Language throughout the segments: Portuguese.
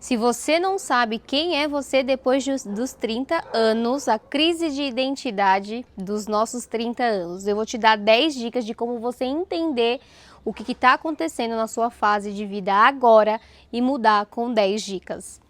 Se você não sabe quem é você depois dos 30 anos, a crise de identidade dos nossos 30 anos, eu vou te dar 10 dicas de como você entender o que está acontecendo na sua fase de vida agora e mudar com 10 dicas.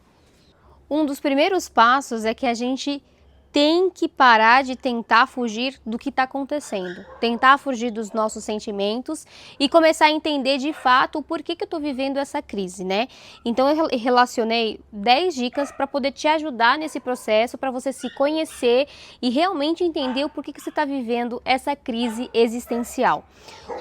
Um dos primeiros passos é que a gente tem que parar de tentar fugir do que está acontecendo, tentar fugir dos nossos sentimentos e começar a entender de fato o porquê que eu estou vivendo essa crise, né? Então eu relacionei 10 dicas para poder te ajudar nesse processo, para você se conhecer e realmente entender o porquê que você está vivendo essa crise existencial.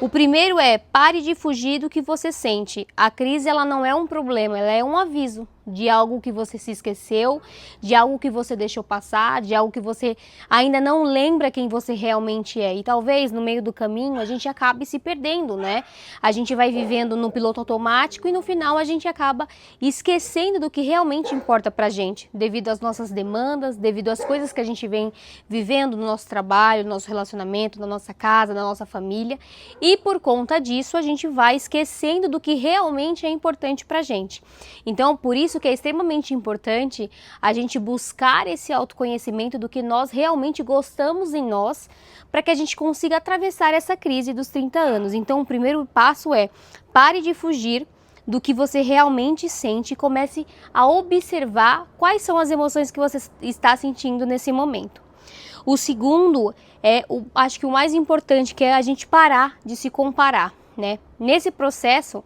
O primeiro é: pare de fugir do que você sente. A crise, ela não é um problema, ela é um aviso de algo que você se esqueceu, de algo que você deixou passar, de algo que você ainda não lembra quem você realmente é. E talvez no meio do caminho a gente acabe se perdendo, né? A gente vai vivendo no piloto automático e no final a gente acaba esquecendo do que realmente importa pra gente, devido às nossas demandas, devido às coisas que a gente vem vivendo no nosso trabalho, no nosso relacionamento, na nossa casa, na nossa família. E por conta disso a gente vai esquecendo do que realmente é importante pra gente. Então, por isso que é extremamente importante a gente buscar esse autoconhecimento do que nós realmente gostamos em nós, para que a gente consiga atravessar essa crise dos 30 anos. Então, o primeiro passo é: pare de fugir do que você realmente sente e comece a observar quais são as emoções que você está sentindo nesse momento. O segundo é, acho que o mais importante, que é a gente parar de se comparar, né? Nesse processo,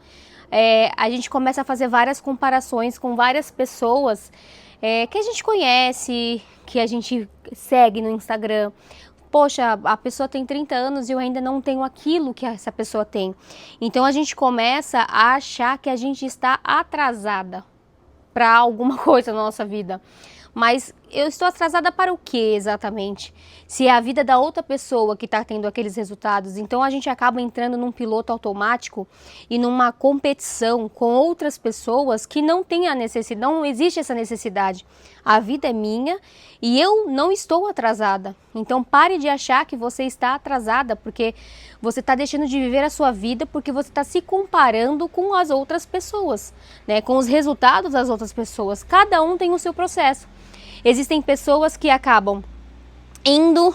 a gente começa a fazer várias comparações com várias pessoas que a gente conhece, que a gente segue no Instagram. Poxa, a pessoa tem 30 anos e eu ainda não tenho aquilo que essa pessoa tem. Então a gente começa a achar que a gente está atrasada para alguma coisa na nossa vida. Mas eu estou atrasada para o que exatamente? Se é a vida da outra pessoa que está tendo aqueles resultados. Então a gente acaba entrando num piloto automático e numa competição com outras pessoas que não tem a necessidade, não existe essa necessidade. A vida é minha e eu não estou atrasada. Então pare de achar que você está atrasada, porque você está deixando de viver a sua vida porque você está se comparando com as outras pessoas, né? Com os resultados das outras pessoas. Cada um tem o seu processo. Existem pessoas que acabam indo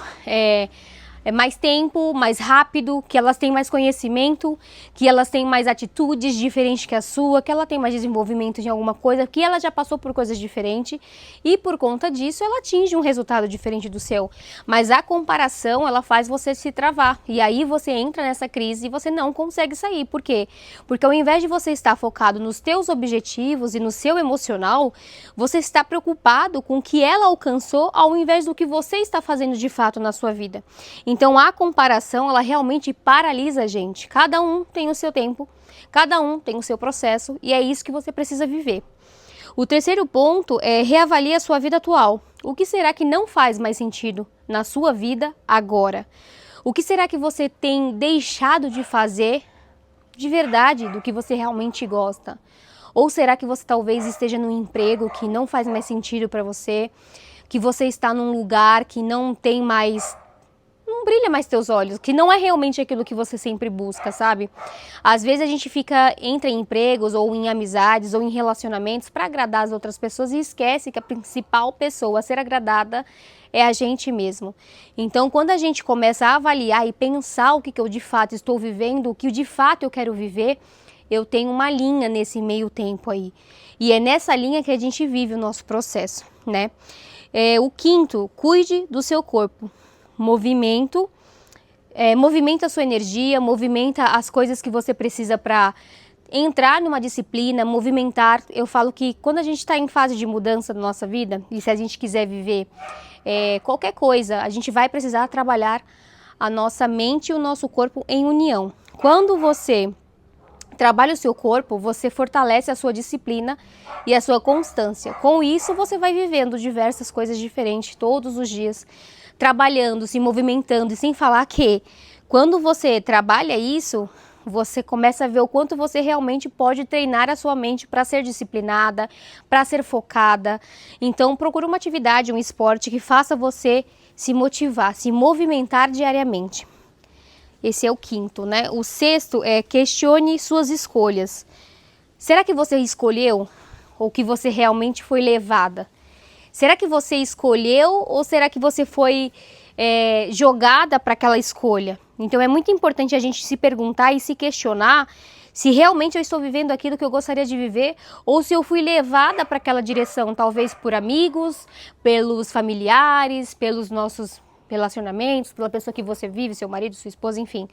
mais tempo, mais rápido, que elas têm mais conhecimento, que elas têm mais atitudes diferentes que a sua, que ela tem mais desenvolvimento em alguma coisa, que ela já passou por coisas diferentes e por conta disso ela atinge um resultado diferente do seu. Mas a comparação, ela faz você se travar e aí você entra nessa crise e você não consegue sair. Por quê? Porque ao invés de você estar focado nos teus objetivos e no seu emocional, você está preocupado com o que ela alcançou ao invés do que você está fazendo de fato na sua vida. Então a comparação, ela realmente paralisa a gente. Cada um tem o seu tempo, cada um tem o seu processo e é isso que você precisa viver. O terceiro ponto é: reavalie a sua vida atual. O que será que não faz mais sentido na sua vida agora? O que será que você tem deixado de fazer de verdade do que você realmente gosta? Ou será que você talvez esteja num emprego que não faz mais sentido para você, que você está num lugar que não brilha mais teus olhos, que não é realmente aquilo que você sempre busca, sabe? Às vezes a gente entra em empregos ou em amizades ou em relacionamentos para agradar as outras pessoas e esquece que a principal pessoa a ser agradada é a gente mesmo. Então, quando a gente começa a avaliar e pensar o que eu de fato estou vivendo, o que de fato eu quero viver, eu tenho uma linha nesse meio tempo aí. E é nessa linha que a gente vive o nosso processo, né? O quinto: cuide do seu corpo. Movimenta a sua energia, movimenta as coisas que você precisa para entrar numa disciplina, movimentar. Eu falo que quando a gente está em fase de mudança da nossa vida, e se a gente quiser viver qualquer coisa, a gente vai precisar trabalhar a nossa mente e o nosso corpo em união. Quando você trabalha o seu corpo, você fortalece a sua disciplina e a sua constância. Com isso, você vai vivendo diversas coisas diferentes todos os dias, trabalhando, se movimentando, e sem falar que quando você trabalha isso, você começa a ver o quanto você realmente pode treinar a sua mente para ser disciplinada, para ser focada. Então procure uma atividade, um esporte que faça você se motivar, se movimentar diariamente. Esse é o quinto, né? O sexto é: questione suas escolhas. Será que você escolheu ou que você realmente foi levada? Será que você escolheu ou será que você foi jogada para aquela escolha? Então é muito importante a gente se perguntar e se questionar se realmente eu estou vivendo aquilo que eu gostaria de viver ou se eu fui levada para aquela direção, talvez por amigos, pelos familiares, pelos nossos relacionamentos, pela pessoa que você vive, seu marido, sua esposa, enfim.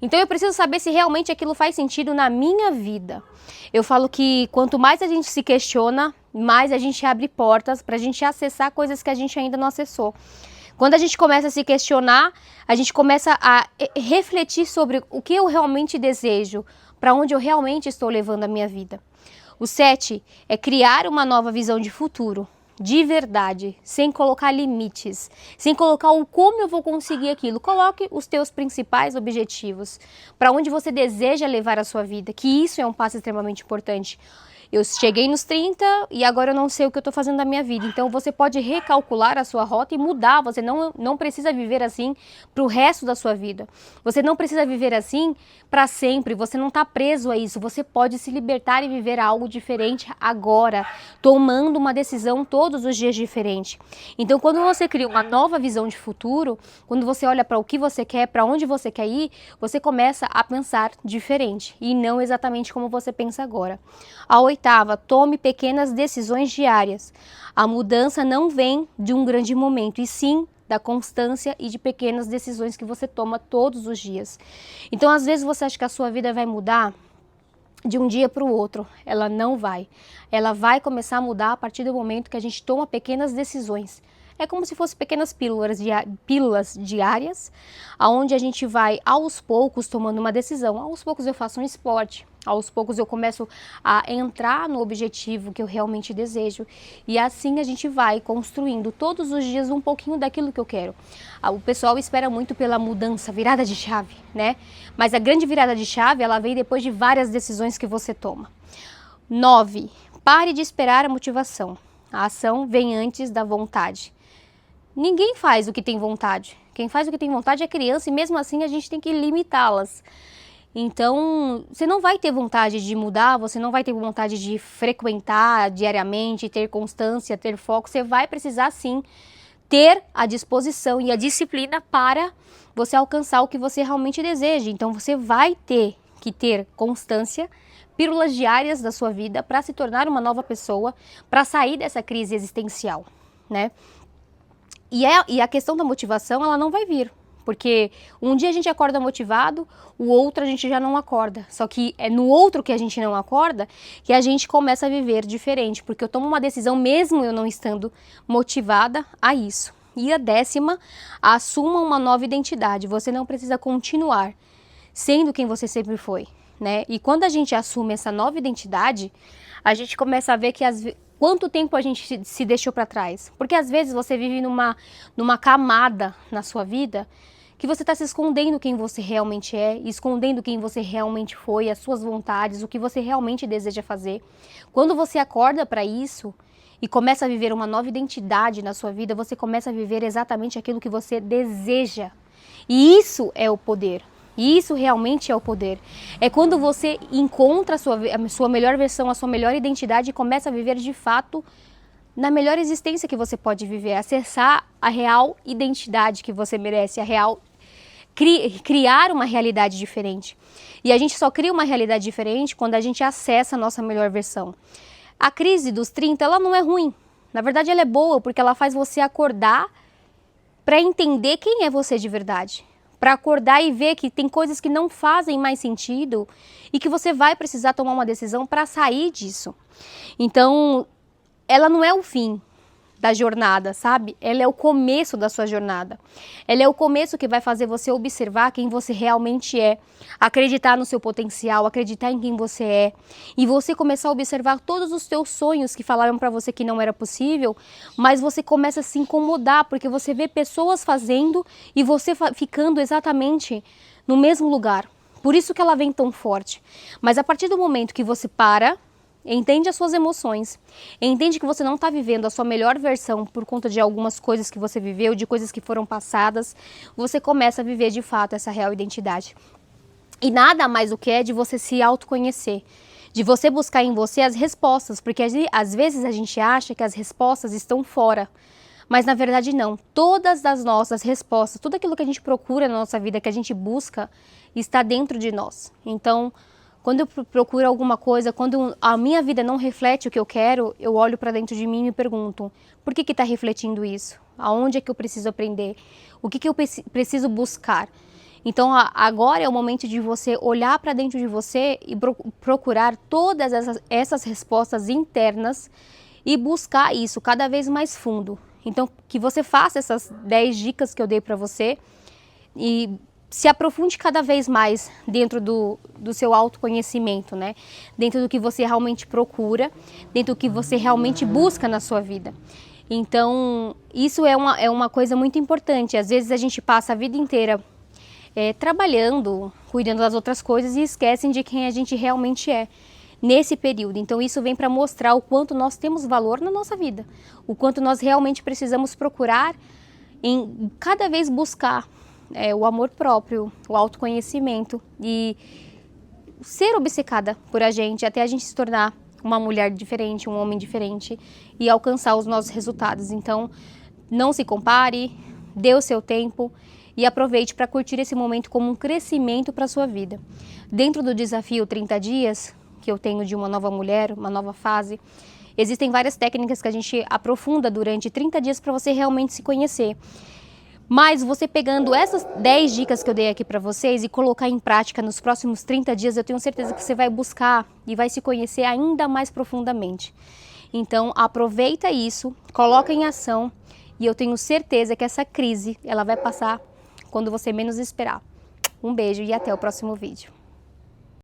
Então eu preciso saber se realmente aquilo faz sentido na minha vida. Eu falo que quanto mais a gente se questiona, mais a gente abre portas para a gente acessar coisas que a gente ainda não acessou. Quando a gente começa a se questionar, a gente começa a refletir sobre o que eu realmente desejo, para onde eu realmente estou levando a minha vida. O 7 é criar uma nova visão de futuro. De verdade, sem colocar limites, sem colocar o como eu vou conseguir aquilo. Coloque os teus principais objetivos, para onde você deseja levar a sua vida, que isso é um passo extremamente importante. Eu cheguei nos 30 e agora eu não sei o que eu estou fazendo da minha vida. Então você pode recalcular a sua rota e mudar. Você não precisa viver assim para o resto da sua vida. Você não precisa viver assim para sempre. Você não está preso a isso. Você pode se libertar e viver algo diferente agora, tomando uma decisão todos os dias diferente. Então quando você cria uma nova visão de futuro, quando você olha para o que você quer, para onde você quer ir, você começa a pensar diferente e não exatamente como você pensa agora. A 8ª, tome pequenas decisões diárias. A mudança não vem de um grande momento, e sim da constância e de pequenas decisões que você toma todos os dias. Então, às vezes você acha que a sua vida vai mudar de um dia para o outro. Ela não vai. Ela vai começar a mudar a partir do momento que a gente toma pequenas decisões. É como se fossem pequenas pílulas diárias, onde a gente vai aos poucos tomando uma decisão. Aos poucos eu faço um esporte, aos poucos eu começo a entrar no objetivo que eu realmente desejo. E assim a gente vai construindo todos os dias um pouquinho daquilo que eu quero. O pessoal espera muito pela mudança, virada de chave, né? Mas a grande virada de chave, ela vem depois de várias decisões que você toma. 9. Pare de esperar a motivação. A ação vem antes da vontade. Ninguém faz o que tem vontade. Quem faz o que tem vontade é criança e mesmo assim a gente tem que limitá-las. Então, você não vai ter vontade de mudar, você não vai ter vontade de frequentar diariamente, ter constância, ter foco. Você vai precisar sim ter a disposição e a disciplina para você alcançar o que você realmente deseja. Então, você vai ter que ter constância, pílulas diárias da sua vida para se tornar uma nova pessoa, para sair dessa crise existencial, né? E a questão da motivação, ela não vai vir, porque um dia a gente acorda motivado, o outro a gente já não acorda. Só que é no outro que a gente não acorda que a gente começa a viver diferente, porque eu tomo uma decisão mesmo eu não estando motivada a isso. E a 10ª, assuma uma nova identidade. Você não precisa continuar sendo quem você sempre foi, né? E quando a gente assume essa nova identidade, a gente começa a ver que quanto tempo a gente se deixou para trás. Porque às vezes você vive numa camada na sua vida que você está se escondendo quem você realmente é, escondendo quem você realmente foi, as suas vontades, o que você realmente deseja fazer. Quando você acorda para isso e começa a viver uma nova identidade na sua vida, você começa a viver exatamente aquilo que você deseja. E isso é o poder. E isso realmente é o poder. É quando você encontra a sua melhor versão, a sua melhor identidade e começa a viver de fato na melhor existência que você pode viver, acessar a real identidade que você merece, criar uma realidade diferente. E a gente só cria uma realidade diferente quando a gente acessa a nossa melhor versão. A crise dos 30, ela não é ruim. Na verdade, ela é boa porque ela faz você acordar para entender quem é você de verdade. Para acordar e ver que tem coisas que não fazem mais sentido e que você vai precisar tomar uma decisão para sair disso. Então, ela não é o fim da jornada, sabe? Ela é o começo da sua jornada. Ela é o começo que vai fazer você observar quem você realmente é, acreditar no seu potencial, acreditar em quem você é, e você começar a observar todos os teus sonhos que falaram para você que não era possível, mas você começa a se incomodar porque você vê pessoas fazendo e você ficando exatamente no mesmo lugar. Por isso que ela vem tão forte. Mas a partir do momento que você para, entende as suas emoções, entende que você não está vivendo a sua melhor versão por conta de algumas coisas que você viveu, de coisas que foram passadas, você começa a viver de fato essa real identidade. E nada mais do que é de você se autoconhecer, de você buscar em você as respostas, porque às vezes a gente acha que as respostas estão fora, mas na verdade não. Todas as nossas respostas, tudo aquilo que a gente procura na nossa vida, que a gente busca, está dentro de nós. Então, quando eu procuro alguma coisa, quando a minha vida não reflete o que eu quero, eu olho para dentro de mim e me pergunto, por que está refletindo isso? Aonde é que eu preciso aprender? O que eu preciso buscar? Então, agora é o momento de você olhar para dentro de você e procurar todas essas respostas internas e buscar isso cada vez mais fundo. Então, que você faça essas 10 dicas que eu dei para você e se aprofunde cada vez mais dentro do seu autoconhecimento, né? Dentro do que você realmente procura, dentro do que você realmente busca na sua vida. Então, isso é uma coisa muito importante. Às vezes a gente passa a vida inteira trabalhando, cuidando das outras coisas e esquecem de quem a gente realmente é nesse período. Então isso vem para mostrar o quanto nós temos valor na nossa vida, o quanto nós realmente precisamos procurar em cada vez buscar o amor próprio, o autoconhecimento e ser obcecada por a gente até a gente se tornar uma mulher diferente, um homem diferente e alcançar os nossos resultados. Então não se compare, dê o seu tempo e aproveite para curtir esse momento como um crescimento para a sua vida. Dentro do desafio 30 dias, que eu tenho de uma nova mulher, uma nova fase, existem várias técnicas que a gente aprofunda durante 30 dias para você realmente se conhecer. Mas você pegando essas 10 dicas que eu dei aqui para vocês e colocar em prática nos próximos 30 dias, eu tenho certeza que você vai buscar e vai se conhecer ainda mais profundamente. Então aproveita isso, coloca em ação e eu tenho certeza que essa crise ela vai passar quando você menos esperar. Um beijo e até o próximo vídeo.